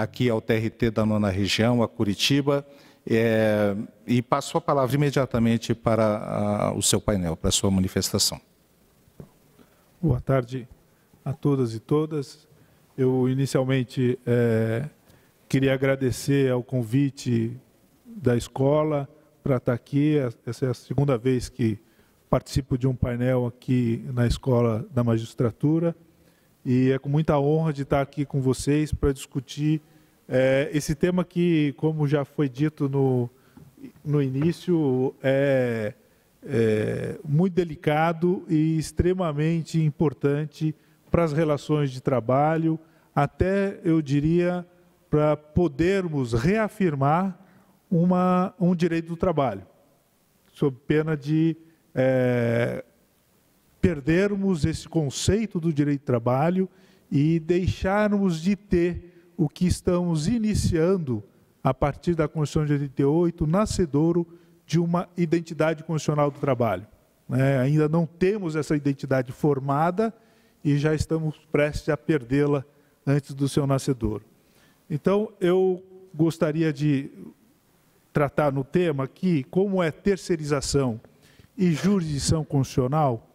aqui ao TRT da 9ª Região, a Curitiba, e passo a palavra imediatamente para o seu painel, para a sua manifestação. Boa tarde a todas e todas. Eu, inicialmente, queria agradecer ao convite da escola para estar aqui. Essa é a segunda vez que participo de um painel aqui na Escola da Magistratura. E é com muita honra de estar aqui com vocês para discutir esse tema que, como já foi dito no início, é muito delicado e extremamente importante para as relações de trabalho, até, eu diria, para podermos reafirmar um direito do trabalho, sob pena de perdermos esse conceito do direito do trabalho e deixarmos de ter o que estamos iniciando a partir da Constituição de 88, nascedouro de uma identidade constitucional do trabalho. Ainda não temos essa identidade formada e já estamos prestes a perdê-la antes do seu nascedouro. Então, eu gostaria de tratar no tema aqui, como é terceirização e jurisdição constitucional.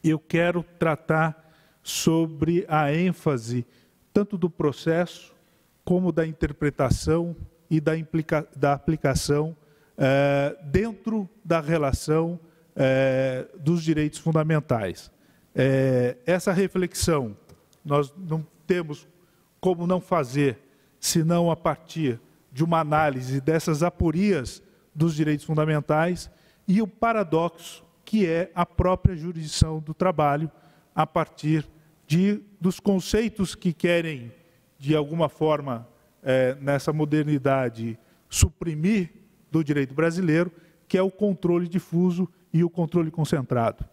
Eu quero tratar sobre a ênfase tanto do processo como da interpretação e da aplicação dentro da relação dos direitos fundamentais. Essa reflexão nós não temos como não fazer, senão a partir de uma análise dessas aporias dos direitos fundamentais e o paradoxo que é a própria jurisdição do trabalho a partir dos conceitos que querem, de alguma forma, nessa modernidade, suprimir do direito brasileiro, que é o controle difuso e o controle concentrado.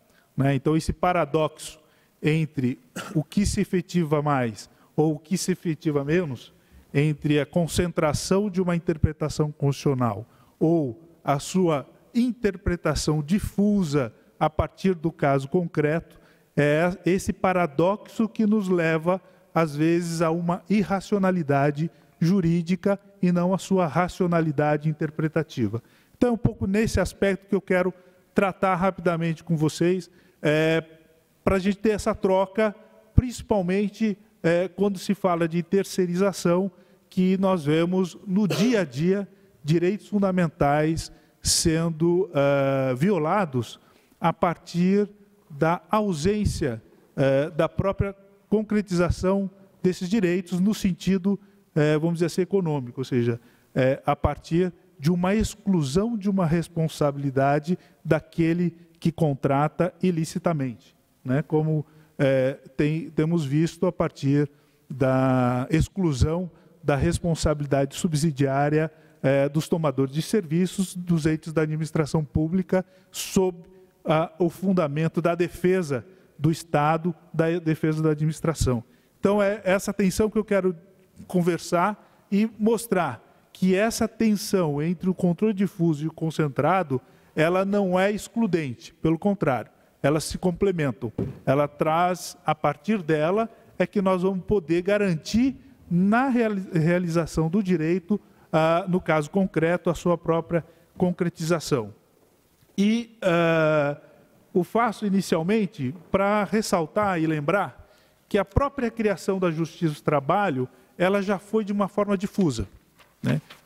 Então, esse paradoxo entre o que se efetiva mais ou o que se efetiva menos, entre a concentração de uma interpretação constitucional ou a sua interpretação difusa a partir do caso concreto, é esse paradoxo que nos leva, às vezes, a uma irracionalidade jurídica e não a sua racionalidade interpretativa. Então, é um pouco nesse aspecto que eu quero tratar rapidamente com vocês, para a gente ter essa troca, principalmente quando se fala de terceirização, que nós vemos no dia a dia direitos fundamentais sendo violados a partir da ausência da própria concretização desses direitos no sentido, vamos dizer assim, econômico, ou seja, a partir de uma exclusão de uma responsabilidade daquele que contrata ilicitamente, como temos visto a partir da exclusão da responsabilidade subsidiária dos tomadores de serviços, dos entes da administração pública, sob o fundamento da defesa do Estado, da defesa da administração. Então, é essa tensão que eu quero conversar e mostrar que essa tensão entre o controle difuso e o concentrado, ela não é excludente, pelo contrário, elas se complementam. Ela traz, a partir dela, é que nós vamos poder garantir na realização do direito, no caso concreto, a sua própria concretização. E o faço inicialmente para ressaltar e lembrar que a própria criação da Justiça do Trabalho, ela já foi de uma forma difusa.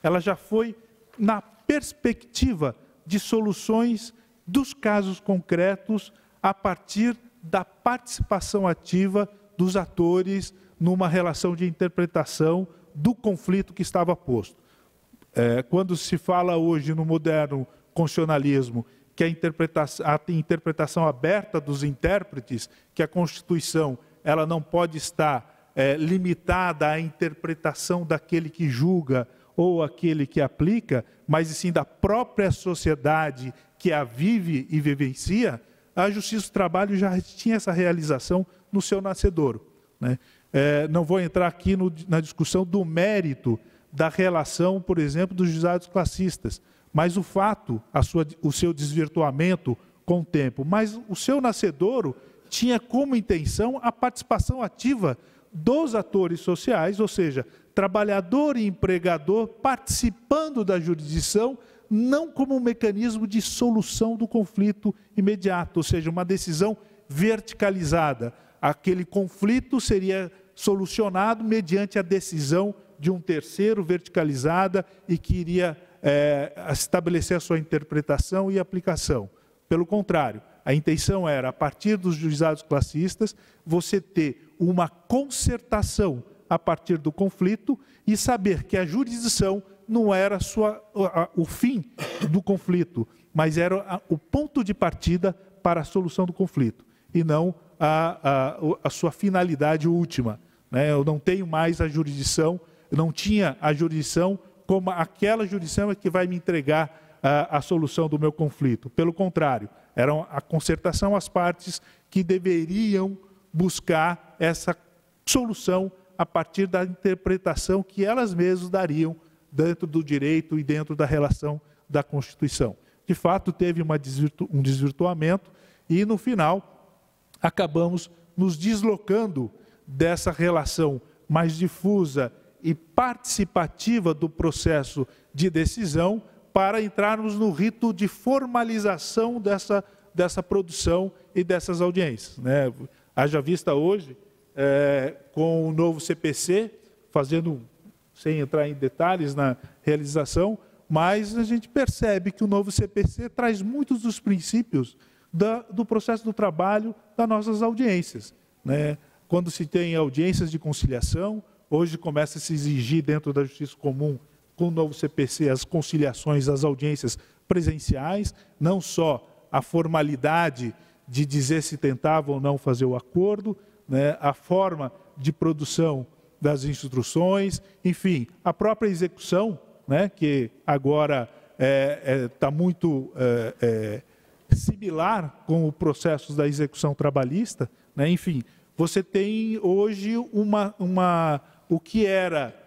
Ela já foi na perspectiva de soluções dos casos concretos a partir da participação ativa dos atores numa relação de interpretação do conflito que estava posto. Quando se fala hoje no moderno constitucionalismo que a interpretação aberta dos intérpretes, que a Constituição ela não pode estar limitada à interpretação daquele que julga ou aquele que aplica, mas sim da própria sociedade que a vive e vivencia, a Justiça do Trabalho já tinha essa realização no seu nascedouro. Não vou entrar aqui na discussão do mérito da relação, por exemplo, dos juizados classistas, mas o fato, o seu desvirtuamento com o tempo, mas o seu nascedouro tinha como intenção a participação ativa dos atores sociais, ou seja, trabalhador e empregador participando da jurisdição, não como um mecanismo de solução do conflito imediato, ou seja, uma decisão verticalizada. Aquele conflito seria solucionado mediante a decisão de um terceiro verticalizada e que iria estabelecer a sua interpretação e aplicação. Pelo contrário, a intenção era, a partir dos juizados classistas, você ter uma concertação a partir do conflito e saber que a jurisdição não era o fim do conflito, mas era o ponto de partida para a solução do conflito, e não a sua finalidade última. Né? Eu não tenho mais a jurisdição, eu não tinha a jurisdição como aquela jurisdição é que vai me entregar a solução do meu conflito. Pelo contrário, era a concertação, as partes que deveriam buscar essa solução a partir da interpretação que elas mesmas dariam dentro do direito e dentro da relação da Constituição. De fato, teve um desvirtuamento e, no final, acabamos nos deslocando dessa relação mais difusa e participativa do processo de decisão para entrarmos no rito de formalização dessa produção e dessas audiências. Né? Haja vista hoje, com o novo CPC, sem entrar em detalhes na realização, mas a gente percebe que o novo CPC traz muitos dos princípios do processo do trabalho das nossas audiências. Né? Quando se tem audiências de conciliação, hoje começa a se exigir dentro da Justiça Comum, com o novo CPC, as conciliações, as audiências presenciais, não só a formalidade de dizer se tentava ou não fazer o acordo, né, a forma de produção das instruções, enfim, a própria execução, né, que agora está muito similar com o processo da execução trabalhista, né, enfim, você tem hoje o que era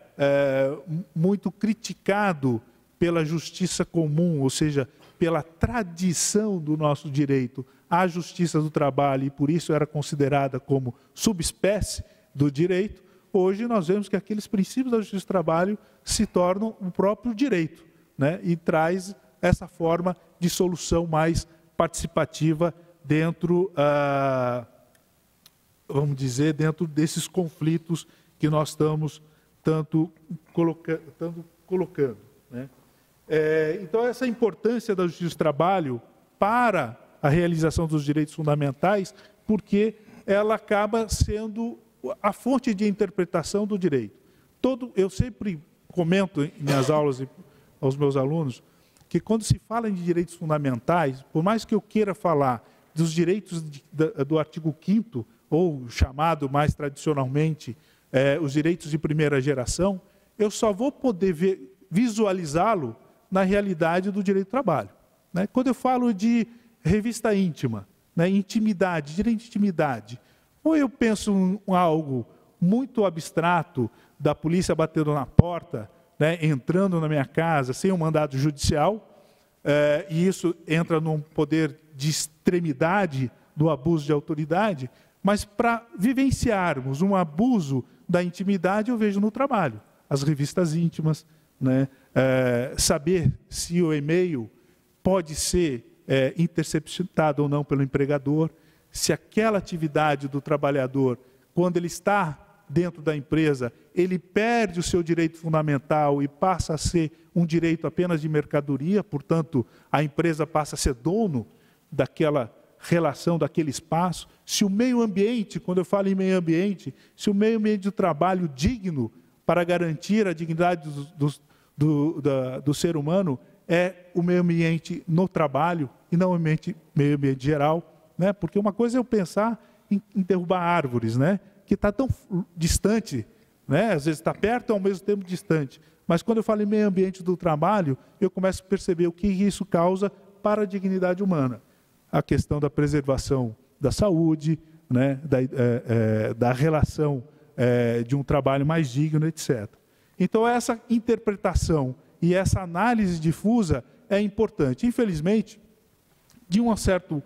muito criticado pela justiça comum, ou seja, pela tradição do nosso direito, a justiça do trabalho, e por isso era considerada como subespécie do direito. Hoje nós vemos que aqueles princípios da justiça do trabalho se tornam o próprio direito, né? E traz essa forma de solução mais participativa dentro, vamos dizer, dentro desses conflitos que nós estamos tanto colocando. Né? Então, essa importância da justiça do trabalho para a realização dos direitos fundamentais, porque ela acaba sendo a fonte de interpretação do direito. Eu sempre comento em minhas aulas aos meus alunos que quando se fala em direitos fundamentais, por mais que eu queira falar dos direitos do artigo 5º, ou chamado mais tradicionalmente os direitos de primeira geração, eu só vou poder visualizá-lo na realidade do direito do trabalho. Né? Quando eu falo de revista íntima, né, intimidade, direito de intimidade, ou eu penso em algo muito abstrato da polícia batendo na porta, né, entrando na minha casa sem um mandado judicial, e isso entra num poder de extremidade do abuso de autoridade, mas para vivenciarmos um abuso da intimidade eu vejo no trabalho. As revistas íntimas, né, saber se o e-mail pode ser interceptado ou não pelo empregador, se aquela atividade do trabalhador, quando ele está dentro da empresa, ele perde o seu direito fundamental e passa a ser um direito apenas de mercadoria, portanto, a empresa passa a ser dono daquela relação, daquele espaço. Se o meio ambiente, quando eu falo em meio ambiente, se o meio ambiente do trabalho digno para garantir a dignidade do ser humano é o meio ambiente no trabalho e não o meio ambiente geral, né? Porque uma coisa é eu pensar em derrubar árvores, né? Que está tão distante, né? Às vezes está perto e ao mesmo tempo distante. Mas quando eu falo em meio ambiente do trabalho, eu começo a perceber o que isso causa para a dignidade humana. A questão da preservação da saúde, né? Da relação de um trabalho mais digno, etc. Então, essa interpretação e essa análise difusa é importante. Infelizmente, de um certo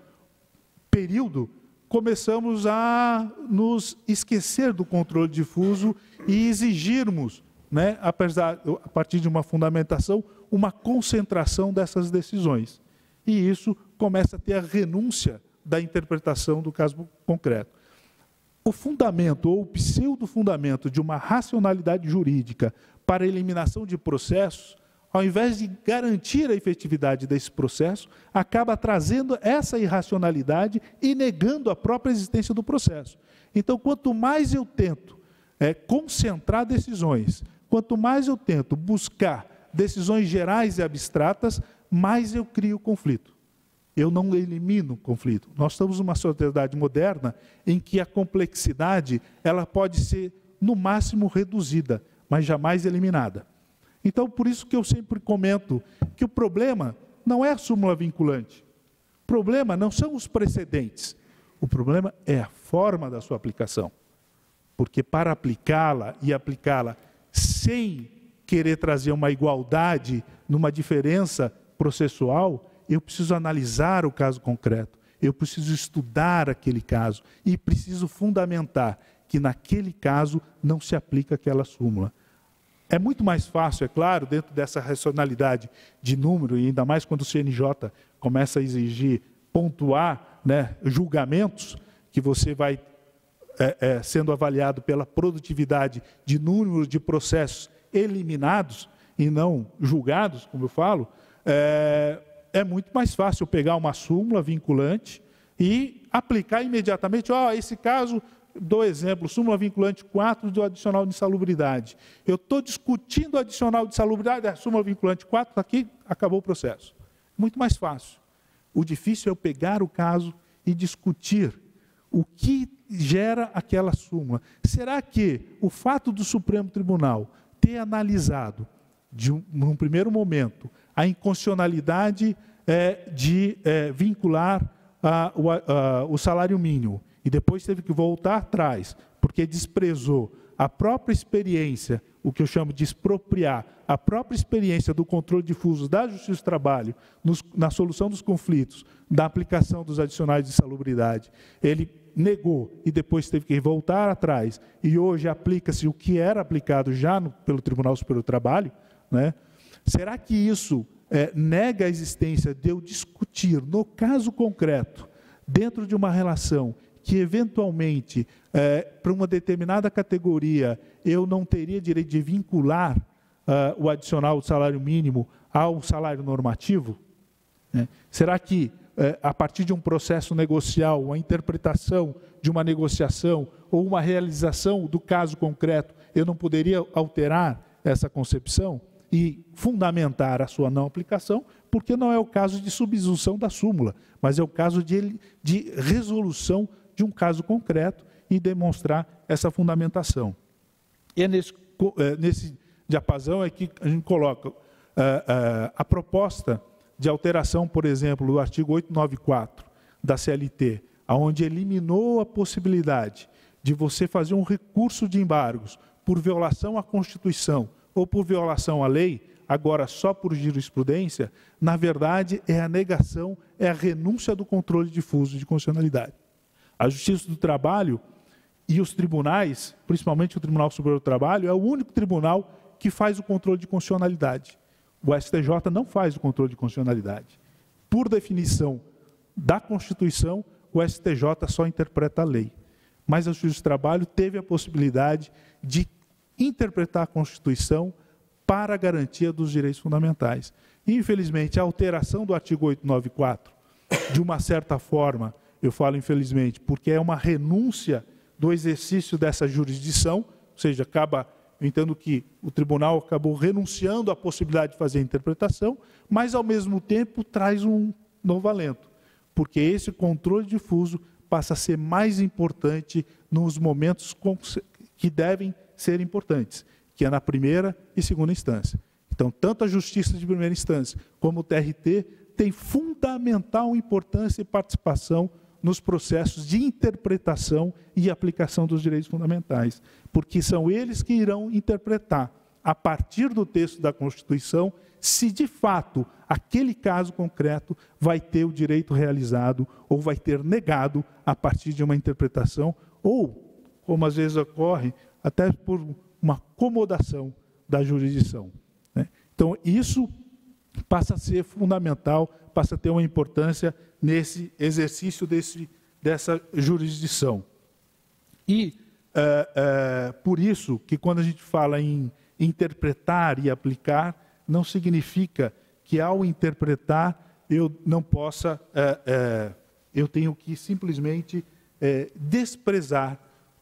período começamos a nos esquecer do controle difuso e exigirmos, né, a partir de uma fundamentação, uma concentração dessas decisões. E isso começa a ter a renúncia da interpretação do caso concreto. O fundamento ou o pseudo-fundamento de uma racionalidade jurídica para a eliminação de processos, ao invés de garantir a efetividade desse processo, acaba trazendo essa irracionalidade e negando a própria existência do processo. Então, quanto mais eu tento concentrar decisões, quanto mais eu tento buscar decisões gerais e abstratas, mais eu crio conflito. Eu não elimino o conflito. Nós estamos numa sociedade moderna em que a complexidade ela pode ser, no máximo, reduzida, mas jamais eliminada. Então, por isso que eu sempre comento que o problema não é a súmula vinculante. O problema não são os precedentes. O problema é a forma da sua aplicação. Porque para aplicá-la e aplicá-la sem querer trazer uma igualdade numa diferença processual, eu preciso analisar o caso concreto, eu preciso estudar aquele caso e preciso fundamentar que naquele caso não se aplica aquela súmula. É muito mais fácil, é claro, dentro dessa racionalidade de número, e ainda mais quando o CNJ começa a exigir, pontuar, né, julgamentos, que você vai sendo avaliado pela produtividade de número de processos eliminados e não julgados, como eu falo, é muito mais fácil pegar uma súmula vinculante e aplicar imediatamente, esse caso... Dou exemplo, súmula vinculante 4 do adicional de insalubridade. Eu estou discutindo o adicional de insalubridade, a súmula vinculante 4 está aqui, acabou o processo. Muito mais fácil. O difícil é eu pegar o caso e discutir o que gera aquela súmula. Será que o fato do Supremo Tribunal ter analisado, num primeiro momento, a inconstitucionalidade de vincular o salário mínimo, e depois teve que voltar atrás, porque desprezou a própria experiência, o que eu chamo de expropriar, a própria experiência do controle difuso da Justiça do Trabalho, na solução dos conflitos, da aplicação dos adicionais de insalubridade. Ele negou e depois teve que voltar atrás, e hoje aplica-se o que era aplicado já pelo Tribunal Superior do Trabalho, né? Será que isso nega a existência de eu discutir, no caso concreto, dentro de uma relação que eventualmente, para uma determinada categoria, eu não teria direito de vincular o adicional do salário mínimo ao salário normativo? Será que, a partir de um processo negocial, uma interpretação de uma negociação ou uma realização do caso concreto, eu não poderia alterar essa concepção e fundamentar a sua não aplicação, porque não é o caso de subsunção da súmula, mas é o caso de resolução de um caso concreto e demonstrar essa fundamentação. E é nesse diapasão é que a gente coloca a proposta de alteração, por exemplo, do artigo 894 da CLT, onde eliminou a possibilidade de você fazer um recurso de embargos por violação à Constituição ou por violação à lei, agora só por jurisprudência, na verdade é a negação, é a renúncia do controle difuso de constitucionalidade. A Justiça do Trabalho e os tribunais, principalmente o Tribunal Superior do Trabalho, é o único tribunal que faz o controle de constitucionalidade. O STJ não faz o controle de constitucionalidade. Por definição da Constituição, o STJ só interpreta a lei. Mas a Justiça do Trabalho teve a possibilidade de interpretar a Constituição para a garantia dos direitos fundamentais. E, infelizmente, a alteração do artigo 894, de uma certa forma, eu falo infelizmente, porque é uma renúncia do exercício dessa jurisdição, ou seja, eu entendo que o tribunal acabou renunciando à possibilidade de fazer a interpretação, mas, ao mesmo tempo, traz um novo alento, porque esse controle difuso passa a ser mais importante nos momentos que devem ser importantes, que é na primeira e segunda instância. Então, tanto a Justiça de primeira instância como o TRT têm fundamental importância e participação nos processos de interpretação e aplicação dos direitos fundamentais, porque são eles que irão interpretar a partir do texto da Constituição, se de fato aquele caso concreto vai ter o direito realizado ou vai ter negado a partir de uma interpretação ou, como às vezes ocorre, até por uma acomodação da jurisdição, né? Então, isso passa a ser fundamental, passa a ter uma importância nesse exercício dessa jurisdição. E por isso que quando a gente fala em interpretar e aplicar, não significa que ao interpretar eu não possa, eu tenho que simplesmente desprezar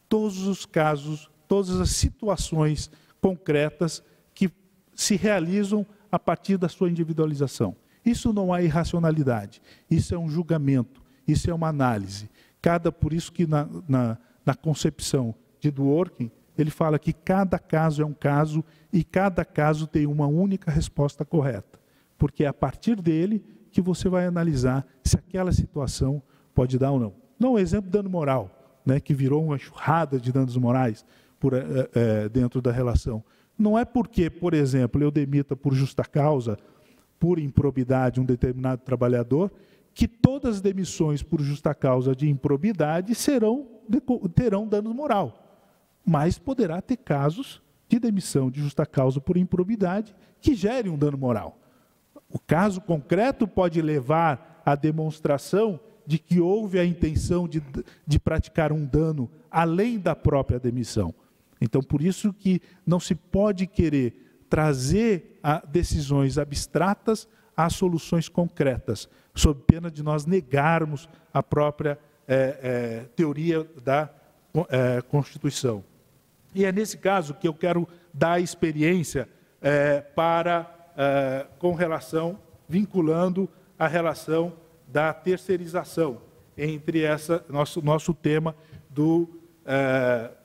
todos os casos, todas as situações concretas que se realizam a partir da sua individualização. Isso não é irracionalidade, isso é um julgamento, isso é uma análise. Por isso que na concepção de Dworkin, ele fala que cada caso é um caso e cada caso tem uma única resposta correta. Porque é a partir dele que você vai analisar se aquela situação pode dar ou não. Não, exemplo, dano moral, né, que virou uma enxurrada de danos morais dentro da relação. Não é porque, por exemplo, eu demita por justa causa, por improbidade, um determinado trabalhador, que todas as demissões por justa causa de improbidade terão dano moral. Mas poderá ter casos de demissão de justa causa por improbidade que gerem um dano moral. O caso concreto pode levar à demonstração de que houve a intenção de praticar um dano além da própria demissão. Então, por isso que não se pode querer trazer a decisões abstratas a soluções concretas, sob pena de nós negarmos a própria teoria da Constituição. E é nesse caso que eu quero dar a experiência com relação, vinculando a relação da terceirização, entre nosso tema do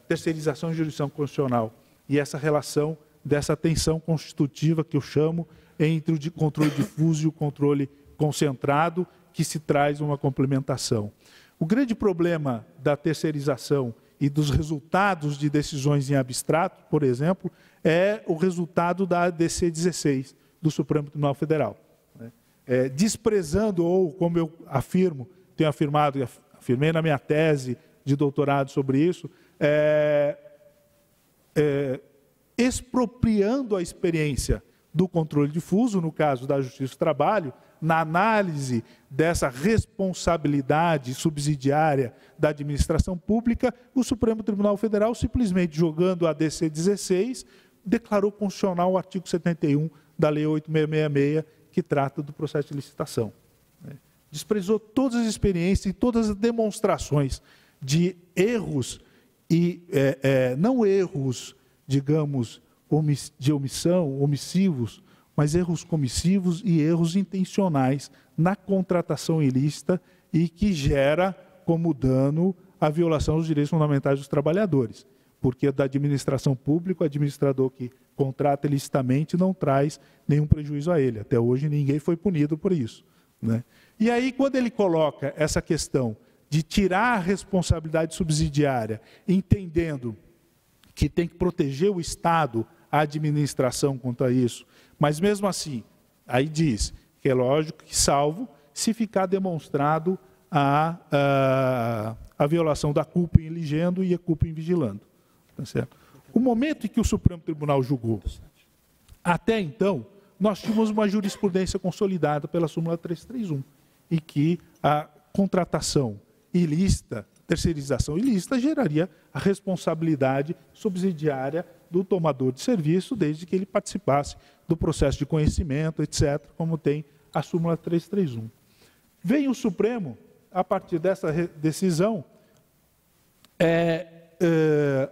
terceirização e jurisdição constitucional, e essa relação dessa tensão constitutiva que eu chamo entre o controle difuso e o controle concentrado, que se traz uma complementação. O grande problema da terceirização e dos resultados de decisões em abstrato, por exemplo, é o resultado da ADC 16 do Supremo Tribunal Federal. Desprezando, ou como eu tenho afirmado, afirmei na minha tese de doutorado sobre isso, expropriando a experiência do controle difuso, no caso da Justiça do Trabalho, na análise dessa responsabilidade subsidiária da administração pública, o Supremo Tribunal Federal, simplesmente jogando a ADC 16, declarou constitucional o artigo 71 da Lei 8.666, que trata do processo de licitação. Desprezou todas as experiências e todas as demonstrações de erros, e não erros, digamos, de omissão, omissivos, mas erros comissivos e erros intencionais na contratação ilícita e que gera como dano a violação dos direitos fundamentais dos trabalhadores. Porque da administração pública, o administrador que contrata ilicitamente não traz nenhum prejuízo a ele. Até hoje ninguém foi punido por isso, né? E aí, quando ele coloca essa questão de tirar a responsabilidade subsidiária, entendendo que tem que proteger o Estado, a administração quanto a isso, mas mesmo assim, aí diz que é lógico que salvo se ficar demonstrado a violação da culpa em eligendo e a culpa em vigilando. Tá certo? O momento em que o Supremo Tribunal julgou, até então, nós tínhamos uma jurisprudência consolidada pela súmula 331, em que a contratação ilícita, terceirização ilícita, geraria a responsabilidade subsidiária do tomador de serviço, desde que ele participasse do processo de conhecimento, etc., como tem a súmula 331. Vem o Supremo, a partir dessa decisão,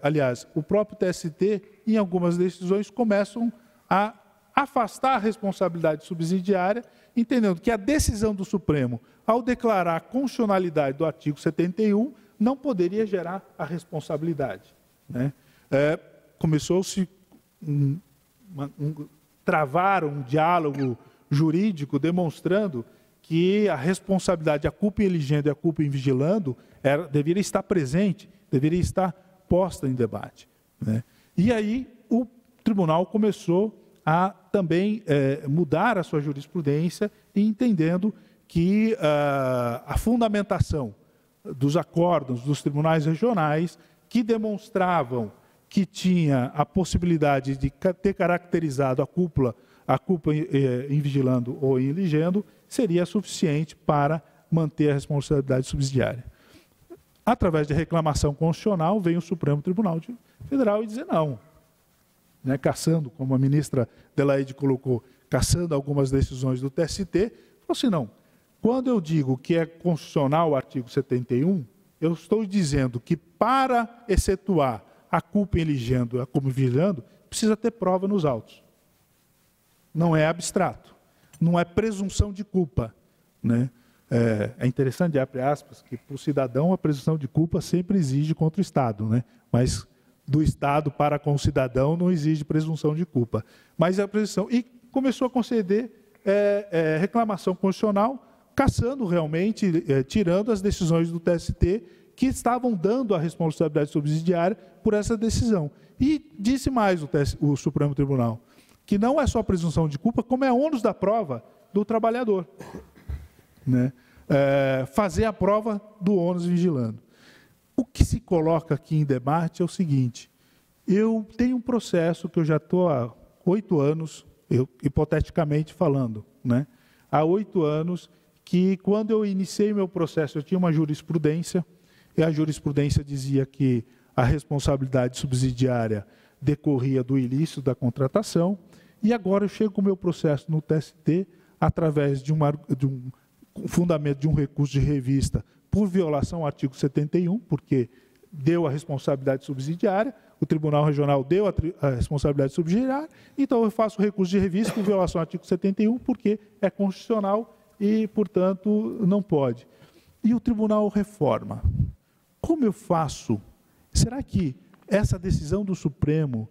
aliás, o próprio TST, em algumas decisões, começam a afastar a responsabilidade subsidiária, entendendo que a decisão do Supremo, ao declarar a constitucionalidade do artigo 71, não poderia gerar a responsabilidade, né? Começou-se travar um diálogo jurídico demonstrando que a responsabilidade, a culpa em eligendo e a culpa em vigilando, deveria estar presente, deveria estar posta em debate, né? E aí o tribunal começou a também mudar a sua jurisprudência, entendendo que a fundamentação dos acórdãos dos tribunais regionais, que demonstravam que tinha a possibilidade de ter caracterizado a culpa em vigilando ou em eligendo, seria suficiente para manter a responsabilidade subsidiária. Através de reclamação constitucional, vem o Supremo Tribunal Federal e dizer não. Né, caçando, como a ministra Adelaide colocou, caçando algumas decisões do TST, falou assim, não, quando eu digo que é constitucional o artigo 71, eu estou dizendo que para excetuar a culpa em eligendo e a culpa em vigilando, precisa ter prova nos autos. Não é abstrato, não é presunção de culpa. Né? É interessante, abre aspas, que para o cidadão a presunção de culpa sempre exige contra o Estado, né? Mas do Estado para com o cidadão não exige presunção de culpa. Mas a presunção. E começou a conceder reclamação constitucional, caçando realmente, tirando as decisões do TST que estavam dando a responsabilidade subsidiária por essa decisão. E disse mais o Supremo Tribunal, que não é só presunção de culpa, como é ônus da prova do trabalhador. Né? Fazer a prova do ônus vigilando. O que se coloca aqui em debate é o seguinte, eu tenho um processo que eu já estou há 8 anos, hipoteticamente falando, né? Há 8 anos, que quando eu iniciei meu processo, eu tinha uma jurisprudência, e a jurisprudência dizia que a responsabilidade subsidiária decorria do ilícito da contratação, e agora eu chego com o meu processo no TST, através de um fundamento de um recurso de revista por violação ao artigo 71, porque deu a responsabilidade subsidiária, o Tribunal Regional deu a responsabilidade subsidiária, então eu faço o recurso de revista por violação ao artigo 71, porque é constitucional e, portanto, não pode. E o Tribunal reforma. Como eu faço? Será que essa decisão do Supremo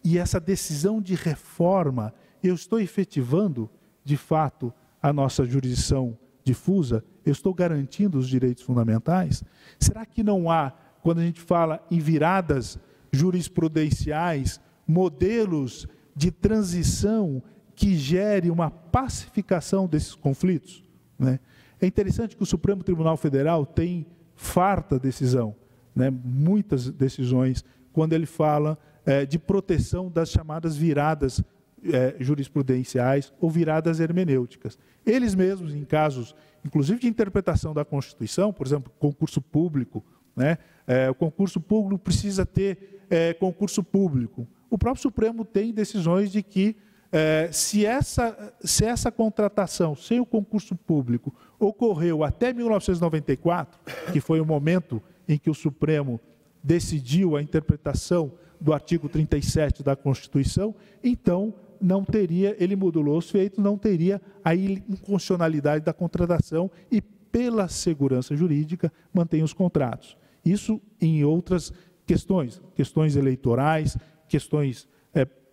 e essa decisão de reforma, eu estou efetivando, de fato, a nossa jurisdição difusa? Eu estou garantindo os direitos fundamentais? Será que não há, quando a gente fala em viradas jurisprudenciais, modelos de transição que gere uma pacificação desses conflitos? Né? É interessante que o Supremo Tribunal Federal tem farta decisão, né? Muitas decisões, quando ele fala de proteção das chamadas viradas jurisprudenciais ou viradas hermenêuticas. Eles mesmos, em casos, inclusive de interpretação da Constituição, por exemplo, concurso público, né? O concurso público precisa ter concurso público. O próprio Supremo tem decisões de que se essa contratação sem o concurso público ocorreu até 1994, que foi o momento em que o Supremo decidiu a interpretação do artigo 37 da Constituição, então não teria, ele modulou os feitos, não teria a inconstitucionalidade da contratação e, pela segurança jurídica, mantém os contratos. Isso em outras questões eleitorais, questões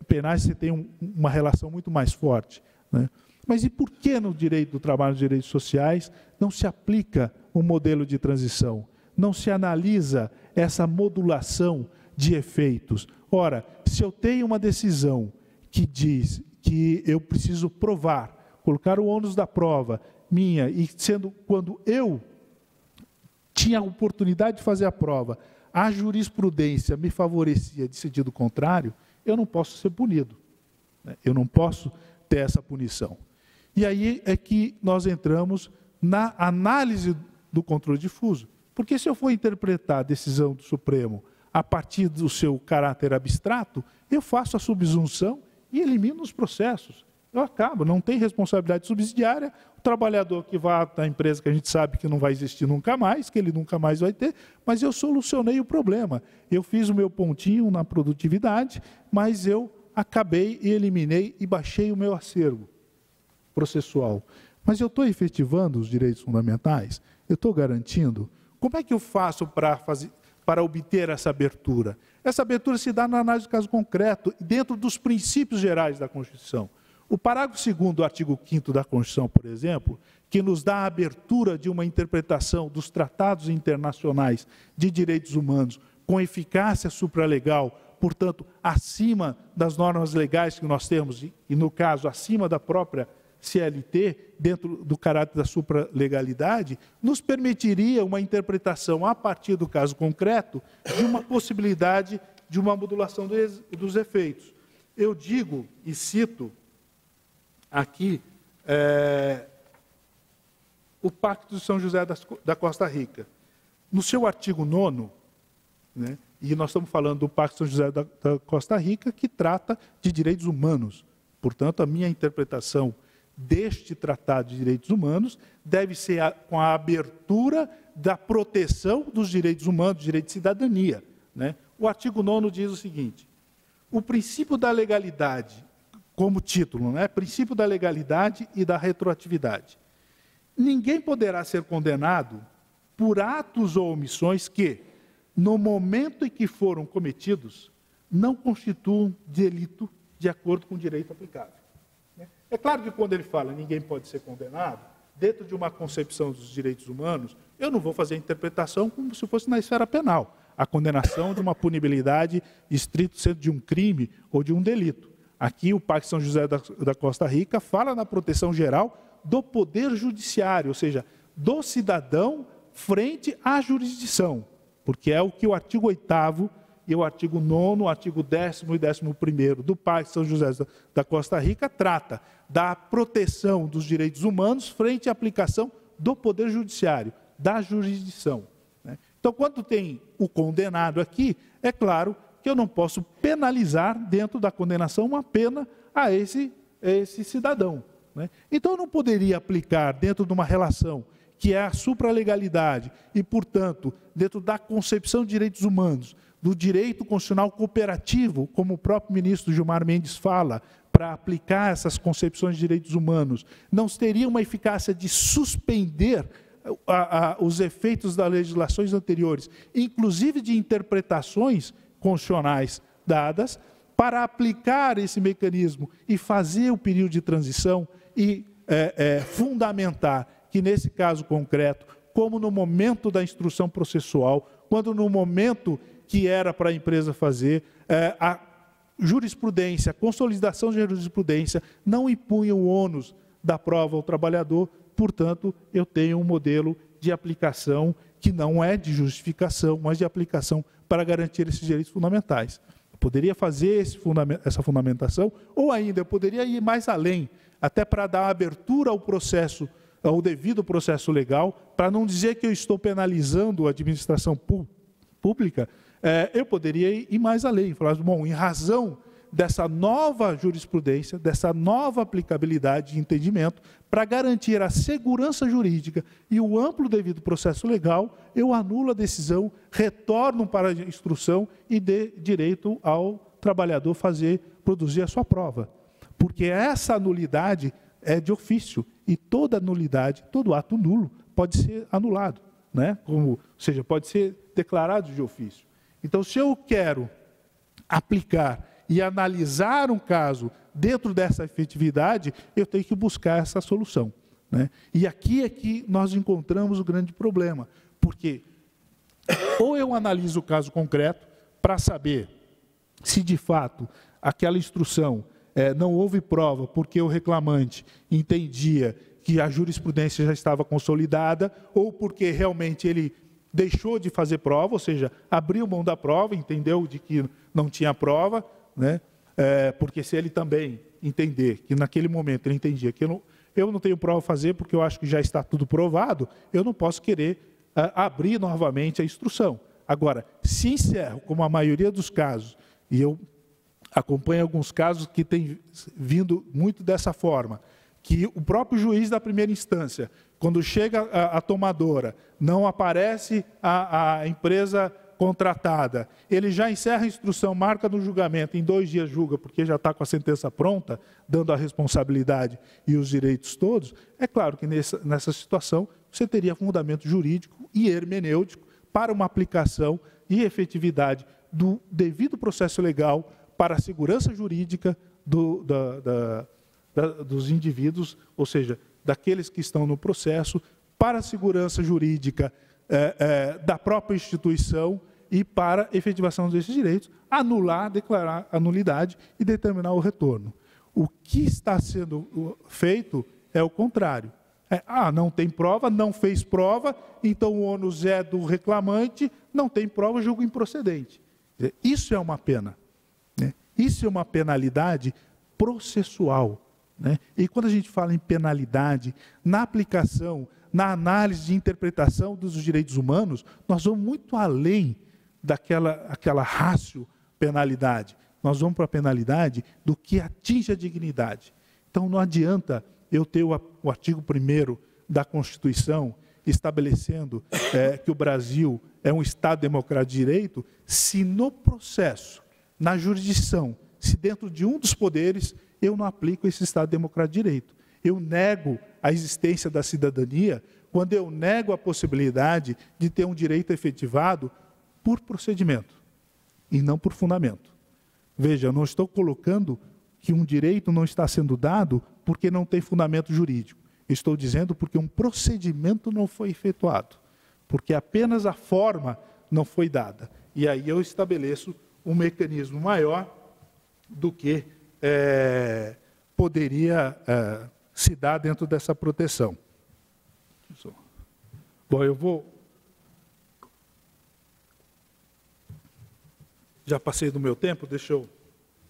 penais, você tem uma relação muito mais forte. Né? Mas e por que no direito do trabalho, nos direitos sociais, não se aplica um modelo de transição? Não se analisa essa modulação de efeitos? Ora, se eu tenho uma decisão que diz que eu preciso provar, colocar o ônus da prova minha, e sendo quando eu tinha a oportunidade de fazer a prova, a jurisprudência me favorecia de sentido contrário, eu não posso ser punido. Né? Eu não posso ter essa punição. E aí é que nós entramos na análise do controle difuso. Porque se eu for interpretar a decisão do Supremo a partir do seu caráter abstrato, eu faço a subsunção e elimino os processos. Eu acabo, não tem responsabilidade subsidiária, o trabalhador que vai na empresa que a gente sabe que não vai existir nunca mais, que ele nunca mais vai ter, mas eu solucionei o problema. Eu fiz o meu pontinho na produtividade, mas eu acabei e eliminei e baixei o meu acervo processual. Mas eu estou efetivando os direitos fundamentais? Eu estou garantindo? Como é que eu faço para obter essa abertura? Essa abertura se dá na análise do caso concreto, dentro dos princípios gerais da Constituição. O parágrafo 2º do artigo 5º da Constituição, por exemplo, que nos dá a abertura de uma interpretação dos tratados internacionais de direitos humanos com eficácia supralegal portanto, acima das normas legais que nós temos, e no caso, acima da própria CLT, dentro do caráter da supralegalidade, nos permitiria uma interpretação, a partir do caso concreto, de uma possibilidade de uma modulação dos efeitos. Eu digo e cito aqui o Pacto de São José da Costa Rica. No seu artigo 9º, né, e nós estamos falando do Pacto de São José da Costa Rica, que trata de direitos humanos. Portanto, a minha interpretação deste Tratado de Direitos Humanos deve ser com a abertura da proteção dos direitos humanos, do direito de cidadania, né? O artigo 9º diz o seguinte: o princípio da legalidade, como título, né? Princípio da legalidade e da retroatividade. Ninguém poderá ser condenado por atos ou omissões que, no momento em que foram cometidos, não constituam delito de acordo com o direito aplicável. É claro que quando ele fala ninguém pode ser condenado, dentro de uma concepção dos direitos humanos, eu não vou fazer a interpretação como se fosse na esfera penal, a condenação de uma punibilidade estrito sendo de um crime ou de um delito. Aqui o Pacto de São José da Costa Rica fala na proteção geral do poder judiciário, ou seja, do cidadão frente à jurisdição, porque é o que o artigo 8º e o artigo 9º, o artigo 10º e 11º do Pacto de São José da Costa Rica trata da proteção dos direitos humanos frente à aplicação do poder judiciário, da jurisdição, né? Então, quando tem o condenado aqui, é claro que eu não posso penalizar dentro da condenação uma pena a esse cidadão, né? Então, eu não poderia aplicar dentro de uma relação que é a supralegalidade e, portanto, dentro da concepção de direitos humanos, do direito constitucional cooperativo, como o próprio ministro Gilmar Mendes fala, para aplicar essas concepções de direitos humanos, não teria uma eficácia de suspender os efeitos das legislações anteriores, inclusive de interpretações constitucionais dadas, para aplicar esse mecanismo e fazer o período de transição e fundamentar que, nesse caso concreto, como no momento da instrução processual, quando no momento que era para a empresa fazer, a jurisprudência, a consolidação de jurisprudência não impunha o ônus da prova ao trabalhador, portanto, eu tenho um modelo de aplicação que não é de justificação, mas de aplicação para garantir esses direitos fundamentais. Eu poderia fazer essa fundamentação, ou ainda eu poderia ir mais além, até para dar abertura ao processo, ao devido processo legal, para não dizer que eu estou penalizando a administração pública, eu poderia ir mais além, falar, bom, em razão dessa nova jurisprudência, dessa nova aplicabilidade de entendimento, para garantir a segurança jurídica e o amplo devido processo legal, eu anulo a decisão, retorno para a instrução e dê direito ao trabalhador produzir a sua prova. Porque essa nulidade é de ofício, e toda nulidade, todo ato nulo pode ser anulado, né? Ou seja, pode ser declarado de ofício. Então, se eu quero aplicar e analisar um caso dentro dessa efetividade, eu tenho que buscar essa solução, né? E aqui é que nós encontramos o grande problema, porque ou eu analiso o caso concreto para saber se de fato aquela instrução não houve prova porque o reclamante entendia que a jurisprudência já estava consolidada ou porque realmente ele deixou de fazer prova, ou seja, abriu mão da prova, entendeu de que não tinha prova, né? Porque se ele também entender que naquele momento ele entendia que eu não tenho prova a fazer porque eu acho que já está tudo provado, eu não posso querer abrir novamente a instrução. Agora, se encerro, como a maioria dos casos, e eu acompanho alguns casos que têm vindo muito dessa forma, que o próprio juiz da primeira instância, quando chega a tomadora, não aparece a empresa contratada, ele já encerra a instrução, marca no julgamento, em 2 dias julga, porque já está com a sentença pronta, dando a responsabilidade e os direitos todos, é claro que nessa situação você teria fundamento jurídico e hermenêutico para uma aplicação e efetividade do devido processo legal para a segurança jurídica dos indivíduos, ou seja, daqueles que estão no processo, para a segurança jurídica da própria instituição e para efetivação desses direitos, anular, declarar a nulidade e determinar o retorno. O que está sendo feito é o contrário. Não tem prova, não fez prova, então o ônus é do reclamante, não tem prova, julgo improcedente. Isso é uma pena, né? Isso é uma penalidade processual, né? E quando a gente fala em penalidade, na aplicação, na análise de interpretação dos direitos humanos, nós vamos muito além daquela ratio penalidade. Nós vamos para a penalidade do que atinge a dignidade. Então não adianta eu ter o artigo 1º da Constituição estabelecendo que o Brasil é um Estado democrático de direito, se no processo, na jurisdição, se dentro de um dos poderes, eu não aplico esse Estado democrático de direito. Eu nego a existência da cidadania quando eu nego a possibilidade de ter um direito efetivado por procedimento e não por fundamento. Veja, eu não estou colocando que um direito não está sendo dado porque não tem fundamento jurídico. Estou dizendo porque um procedimento não foi efetuado, porque apenas a forma não foi dada. E aí eu estabeleço um mecanismo maior do que poderia se dar dentro dessa proteção. Bom, eu vou... Já passei do meu tempo, deixa eu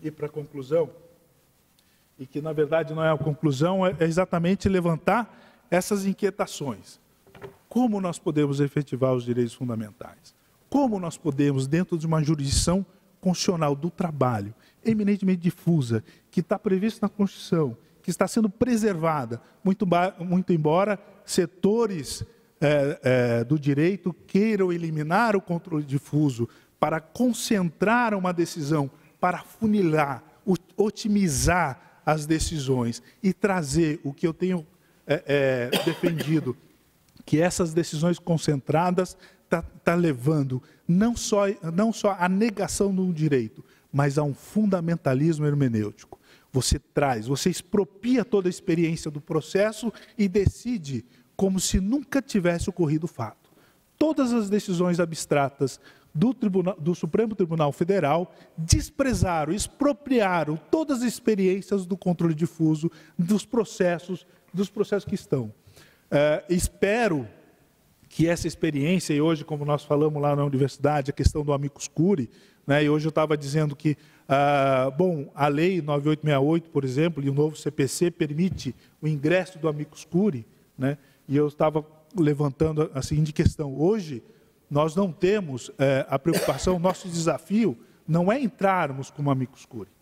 ir para a conclusão. E que, na verdade, não é a conclusão, é exatamente levantar essas inquietações. Como nós podemos efetivar os direitos fundamentais? Como nós podemos, dentro de uma jurisdição constitucional do trabalho, eminentemente difusa, que está prevista na Constituição, que está sendo preservada, muito embora setores do direito queiram eliminar o controle difuso para concentrar uma decisão, para funilar, otimizar as decisões e trazer o que eu tenho defendido, que essas decisões concentradas tá levando não só à negação do direito, mas a um fundamentalismo hermenêutico. Você expropria toda a experiência do processo e decide como se nunca tivesse ocorrido o fato. Todas as decisões abstratas do Supremo Tribunal Federal desprezaram, expropriaram todas as experiências do controle difuso, dos processos que estão. Espero que essa experiência, e hoje, como nós falamos lá na universidade, a questão do amicus curiae, né, e hoje eu estava dizendo que, a lei 9868, por exemplo, e o novo CPC permite o ingresso do amicus curiae, né, e eu estava levantando a seguinte questão. Hoje, nós não temos a preocupação, o nosso desafio não é entrarmos como amicus curiae.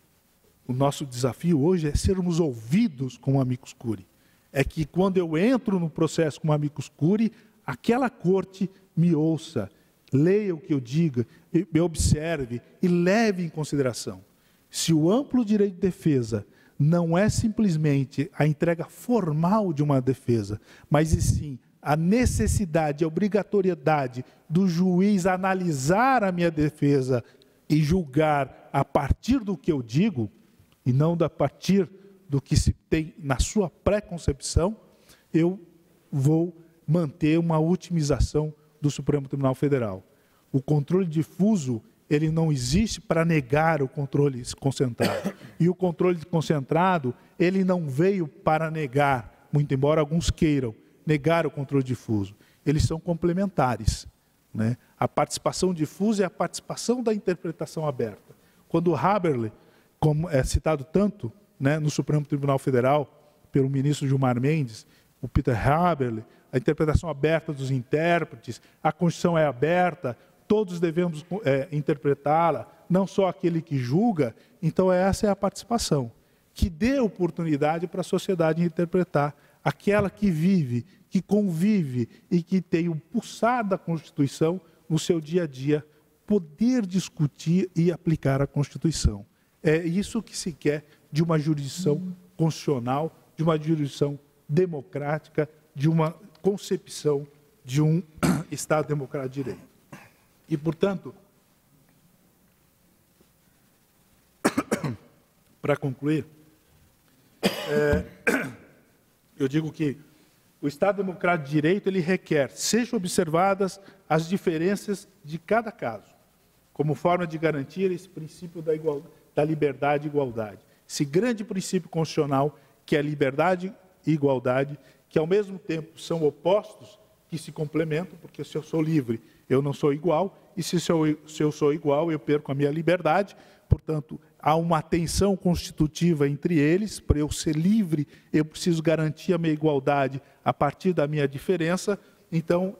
O nosso desafio hoje é sermos ouvidos como amicus curiae. É que quando eu entro no processo como amicus curiae, aquela corte me ouça, leia o que eu diga, me observe e leve em consideração. Se o amplo direito de defesa não é simplesmente a entrega formal de uma defesa, mas e sim a necessidade, a obrigatoriedade do juiz analisar a minha defesa e julgar a partir do que eu digo, e não a partir do que se tem na sua pré-concepção, eu vou manter uma otimização do Supremo Tribunal Federal. O controle difuso, ele não existe para negar o controle concentrado. E o controle concentrado, ele não veio para negar, muito embora alguns queiram, negar o controle difuso. Eles são complementares, né? A participação difusa é a participação da interpretação aberta. Quando o Haberle, como é citado tanto, né, no Supremo Tribunal Federal, pelo ministro Gilmar Mendes, o Peter Haberle, a interpretação aberta dos intérpretes, a Constituição é aberta, todos devemos interpretá-la, não só aquele que julga. Então essa é a participação, que dê oportunidade para a sociedade interpretar, aquela que vive, que convive e que tem o pulsar da Constituição no seu dia a dia, poder discutir e aplicar a Constituição. É isso que se quer de uma jurisdição constitucional, de uma jurisdição democrática, de uma concepção de um Estado democrático de direito. E, portanto, para concluir, eu digo que o Estado democrático de direito, ele requer, sejam observadas as diferenças de cada caso, como forma de garantir esse princípio da liberdade e igualdade. Esse grande princípio constitucional, que é liberdade e igualdade, que ao mesmo tempo são opostos, que se complementam, porque se eu sou livre, eu não sou igual, e se eu sou igual, eu perco a minha liberdade. Portanto, há uma tensão constitutiva entre eles. Para eu ser livre, eu preciso garantir a minha igualdade a partir da minha diferença. Então,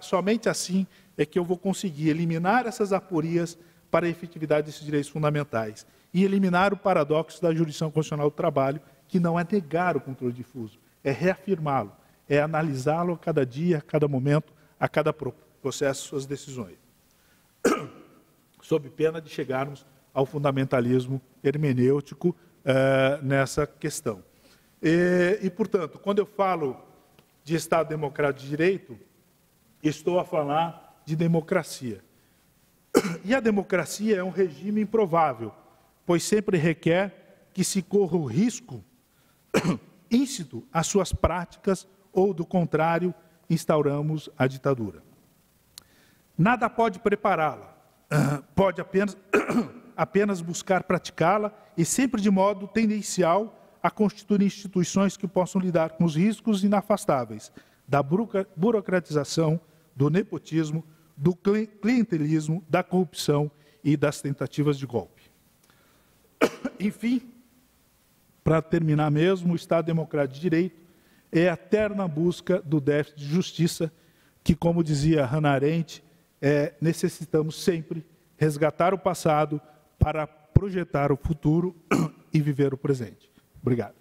somente assim é que eu vou conseguir eliminar essas aporias para a efetividade desses direitos fundamentais e eliminar o paradoxo da jurisdição constitucional do trabalho, que não é negar o controle difuso, é reafirmá-lo, é analisá-lo a cada dia, a cada momento, a cada processo, suas decisões, sob pena de chegarmos ao fundamentalismo hermenêutico nessa questão. Portanto, quando eu falo de Estado Democrático de Direito, estou a falar de democracia. E a democracia é um regime improvável, pois sempre requer que se corra o risco íncito às suas práticas ou, do contrário, instauramos a ditadura. Nada pode prepará-la, pode apenas buscar praticá-la e sempre de modo tendencial a constituir instituições que possam lidar com os riscos inafastáveis da burocratização, do nepotismo, do clientelismo, da corrupção e das tentativas de golpe. Enfim, para terminar mesmo, o Estado Democrático de Direito é a eterna busca do déficit de justiça que, como dizia Hannah Arendt, necessitamos sempre resgatar o passado para projetar o futuro e viver o presente. Obrigado.